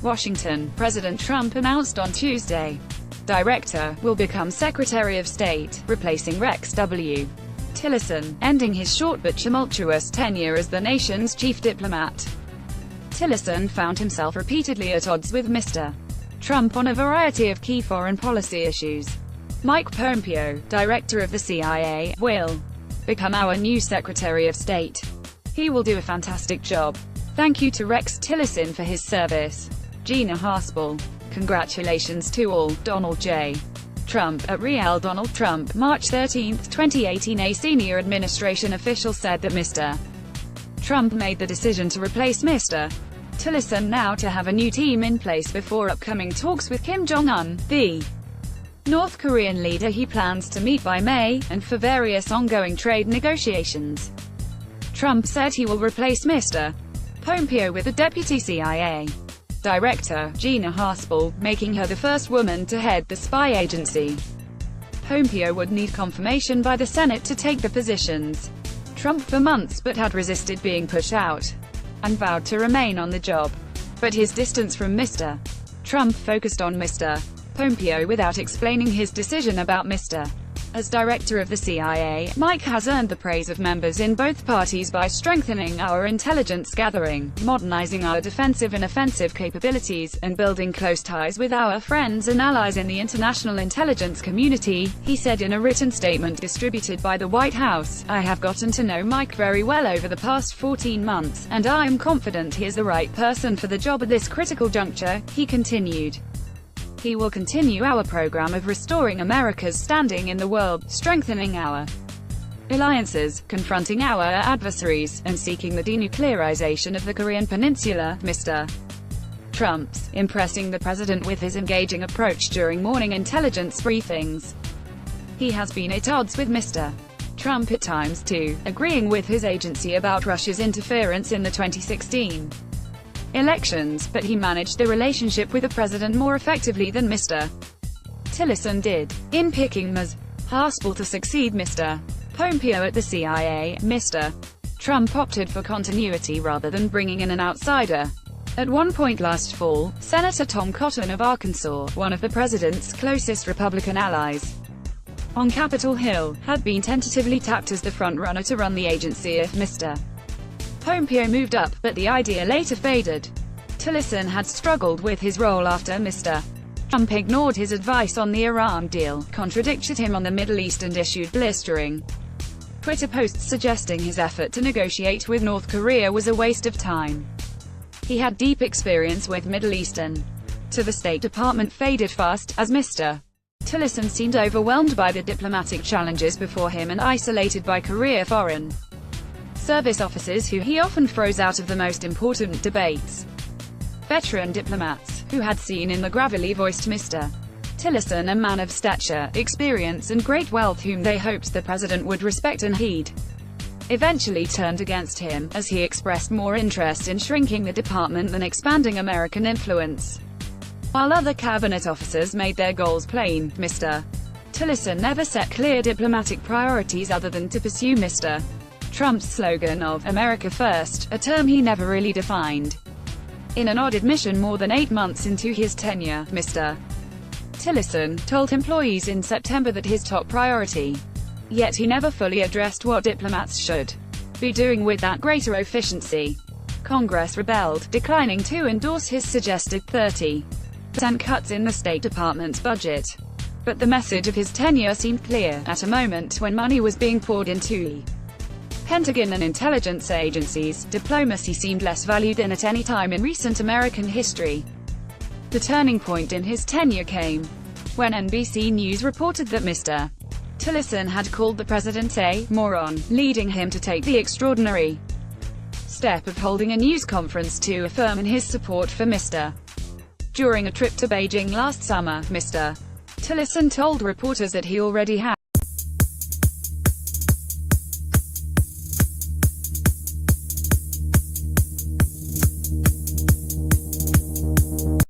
Washington, President Trump announced on Tuesday. Director will become Secretary of State, replacing Rex W. Tillerson, ending his short but tumultuous tenure as the nation's chief diplomat. Tillerson found himself repeatedly at odds with Mr. Trump on a variety of key foreign policy issues. Mike Pompeo, director of the CIA, will become our new Secretary of State. He will do a fantastic job. Thank you to Rex Tillerson for his service. Gina Haspel. Congratulations to all. Donald J. Trump. At Real Donald Trump, March 13, 2018. A senior administration official said that Mr. Trump made the decision to replace Mr. Tillerson now to have a new team in place before upcoming talks with Kim Jong-un, the North Korean leader he plans to meet by May, and for various ongoing trade negotiations. Trump said he will replace Mr. Pompeo with the deputy CIA director, Gina Haspel, making her the first woman to head the spy agency. Pompeo would need confirmation by the Senate to take the positions. Trump for months but had resisted being pushed out, and vowed to remain on the job. But his distance from Mr. Trump focused on Mr. Pompeo without explaining his decision about Mr. As director of the CIA, Mike has earned the praise of members in both parties by strengthening our intelligence gathering, modernizing our defensive and offensive capabilities, and building close ties with our friends and allies in the international intelligence community, he said in a written statement distributed by the White House. I have gotten to know Mike very well over the past 14 months, and I am confident he is the right person for the job at this critical juncture, he continued. He will continue our program of restoring America's standing in the world, strengthening our alliances, confronting our adversaries, and seeking the denuclearization of the Korean Peninsula. Mr. Trump's impressing the president with his engaging approach during morning intelligence briefings. He has been at odds with Mr. Trump at times too, agreeing with his agency about Russia's interference in the 2016 elections, but he managed the relationship with the president more effectively than Mr. Tillerson did. In picking Ms. Haspel to succeed Mr. Pompeo at the CIA, Mr. Trump opted for continuity rather than bringing in an outsider. At one point last fall, Senator Tom Cotton of Arkansas, one of the president's closest Republican allies on Capitol Hill, had been tentatively tapped as the front-runner to run the agency if Mr. Pompeo moved up, but the idea later faded. Tillerson had struggled with his role after Mr. Trump ignored his advice on the Iran deal, contradicted him on the Middle East, and issued blistering Twitter posts suggesting his effort to negotiate with North Korea was a waste of time. He had deep experience with Middle Eastern. To the State Department faded fast, as Mr. Tillerson seemed overwhelmed by the diplomatic challenges before him and isolated by Korea Foreign Service officers who he often froze out of the most important debates. Veteran diplomats, who had seen in the gravelly voiced Mr. Tillerson a man of stature, experience and great wealth whom they hoped the president would respect and heed, eventually turned against him, as he expressed more interest in shrinking the department than expanding American influence. While other cabinet officers made their goals plain, Mr. Tillerson never set clear diplomatic priorities other than to pursue Mr. Trump's slogan of "America First," a term he never really defined. In an odd admission more than 8 months into his tenure, Mr. Tillerson told employees in September that his top priority. Yet he never fully addressed what diplomats should be doing with that greater efficiency. Congress rebelled, declining to endorse his suggested 30% cuts in the State Department's budget. But the message of his tenure seemed clear, at a moment when money was being poured into Pentagon and intelligence agencies, diplomacy seemed less valued than at any time in recent American history. The turning point in his tenure came when NBC News reported that Mr. Tillerson had called the president a moron, leading him to take the extraordinary step of holding a news conference to affirm his support for Mr. During a trip to Beijing last summer, Mr. Tillerson told reporters that he already had